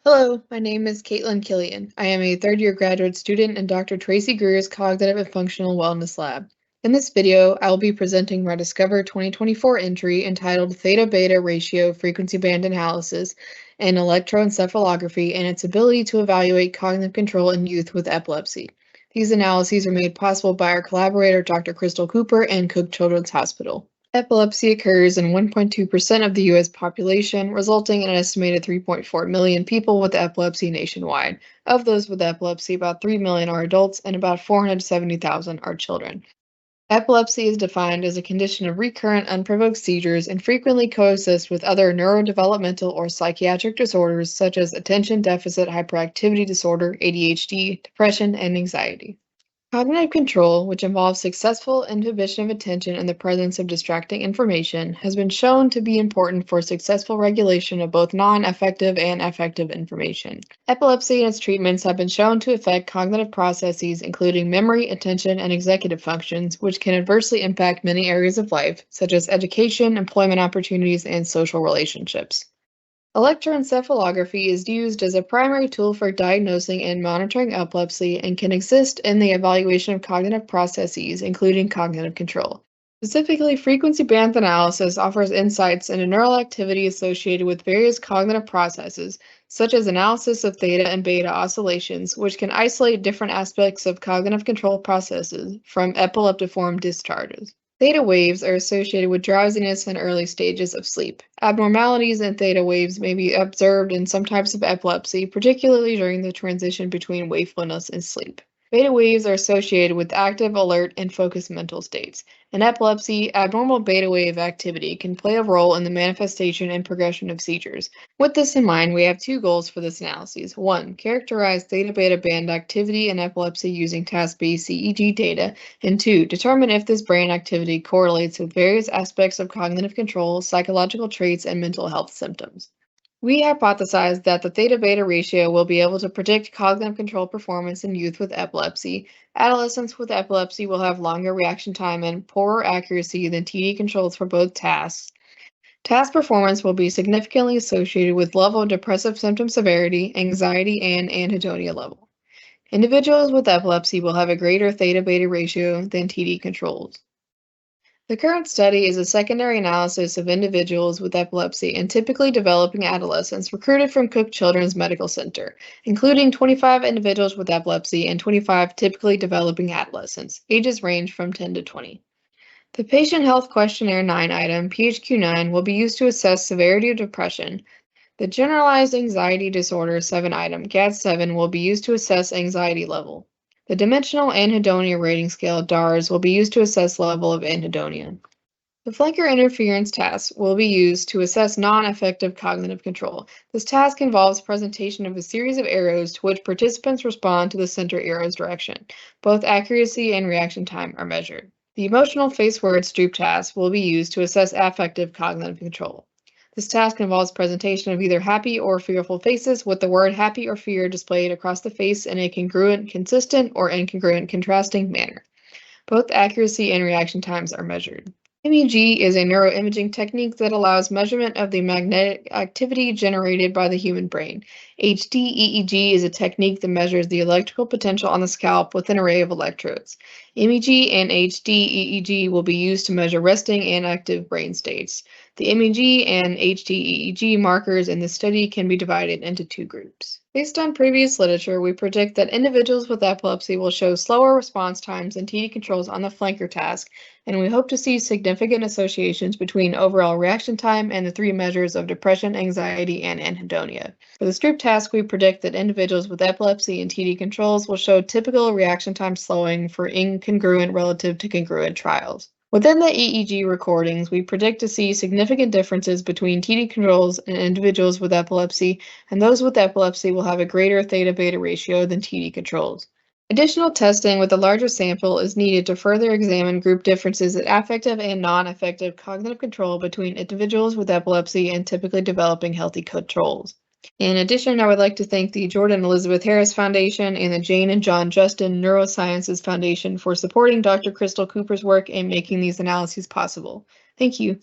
Hello, my name is Killian. I am a third-year graduate student in Dr. Tracy Greer's Cognitive and Functional Wellness Lab. In this video, I will be presenting my Discover 2024 entry entitled Theta-Beta Ratio Frequency Band Analysis and Electroencephalography and its ability to evaluate cognitive control in youth with epilepsy. These analyses are made possible by our collaborator, Dr. Crystal Cooper, and Cook Children's Hospital. Epilepsy occurs in 1.2% of the U.S. population, resulting in an estimated 3.4 million people with epilepsy nationwide. Of those with epilepsy, about 3 million are adults and about 470,000 are children. Epilepsy is defined as a condition of recurrent unprovoked seizures and frequently coexists with other neurodevelopmental or psychiatric disorders such as attention deficit hyperactivity disorder, ADHD, depression, and anxiety. Cognitive control, which involves successful inhibition of attention in the presence of distracting information, has been shown to be important for successful regulation of both non-affective and affective information. Epilepsy and its treatments have been shown to affect cognitive processes, including memory, attention, and executive functions, which can adversely impact many areas of life, such as education, employment opportunities, and social relationships. Electroencephalography is used as a primary tool for diagnosing and monitoring epilepsy and can assist in the evaluation of cognitive processes, including cognitive control. Specifically, frequency band analysis offers insights into neural activity associated with various cognitive processes, such as analysis of theta and beta oscillations, which can isolate different aspects of cognitive control processes from epileptiform discharges. Theta waves are associated with drowsiness in early stages of sleep. Abnormalities in theta waves may be observed in some types of epilepsy, particularly during the transition between wakefulness and sleep. Beta waves are associated with active, alert, and focused mental states. In epilepsy, abnormal beta wave activity can play a role in the manifestation and progression of seizures. With this in mind, we have two goals for this analysis. 1. Characterize theta-beta band activity in epilepsy using task-based CEG data, and 2. Determine if this brain activity correlates with various aspects of cognitive control, psychological traits, and mental health symptoms. We hypothesized that the theta-beta ratio will be able to predict cognitive control performance in youth with epilepsy. Adolescents with epilepsy will have longer reaction time and poorer accuracy than TD controls for both tasks. Task performance will be significantly associated with level of depressive symptom severity, anxiety, and anhedonia level. Individuals with epilepsy will have a greater theta-beta ratio than TD controls. The current study is a secondary analysis of individuals with epilepsy and typically developing adolescents recruited from Cook Children's Medical Center, including 25 individuals with epilepsy and 25 typically developing adolescents. Ages range from 10 to 20. The Patient Health Questionnaire 9 item, PHQ-9, will be used to assess severity of depression. The Generalized Anxiety Disorder 7 item, GAD-7, will be used to assess anxiety level. The Dimensional Anhedonia Rating Scale, DARS, will be used to assess level of anhedonia. The flanker interference task will be used to assess non-affective cognitive control. This task involves presentation of a series of arrows to which participants respond to the center arrow's direction. Both accuracy and reaction time are measured. The emotional face word stoop task will be used to assess affective cognitive control. This task involves presentation of either happy or fearful faces with the word happy or fear displayed across the face in a congruent, consistent, or incongruent contrasting manner. Both accuracy and reaction times are measured. MEG is a neuroimaging technique that allows measurement of the magnetic activity generated by the human brain. HD-EEG is a technique that measures the electrical potential on the scalp with an array of electrodes. MEG and HD-EEG will be used to measure resting and active brain states. The MEG and HD-EEG markers in this study can be divided into two groups. Based on previous literature, we predict that individuals with epilepsy will show slower response times than TD controls on the flanker task, and we hope to see significant associations between overall reaction time and the three measures of depression, anxiety, and anhedonia. For the Stroop task, we predict that individuals with epilepsy and TD controls will show typical reaction time slowing for incongruent relative to congruent trials. Within the EEG recordings, we predict to see significant differences between TD controls and individuals with epilepsy, and those with epilepsy will have a greater theta-beta ratio than TD controls. Additional testing with a larger sample is needed to further examine group differences in affective and non-affective cognitive control between individuals with epilepsy and typically developing healthy controls. In addition, I would like to thank the Jordan Elizabeth Harris Foundation and the Jane and John Justin Neurosciences Foundation for supporting Dr. Crystal Cooper's work in making these analyses possible. Thank you.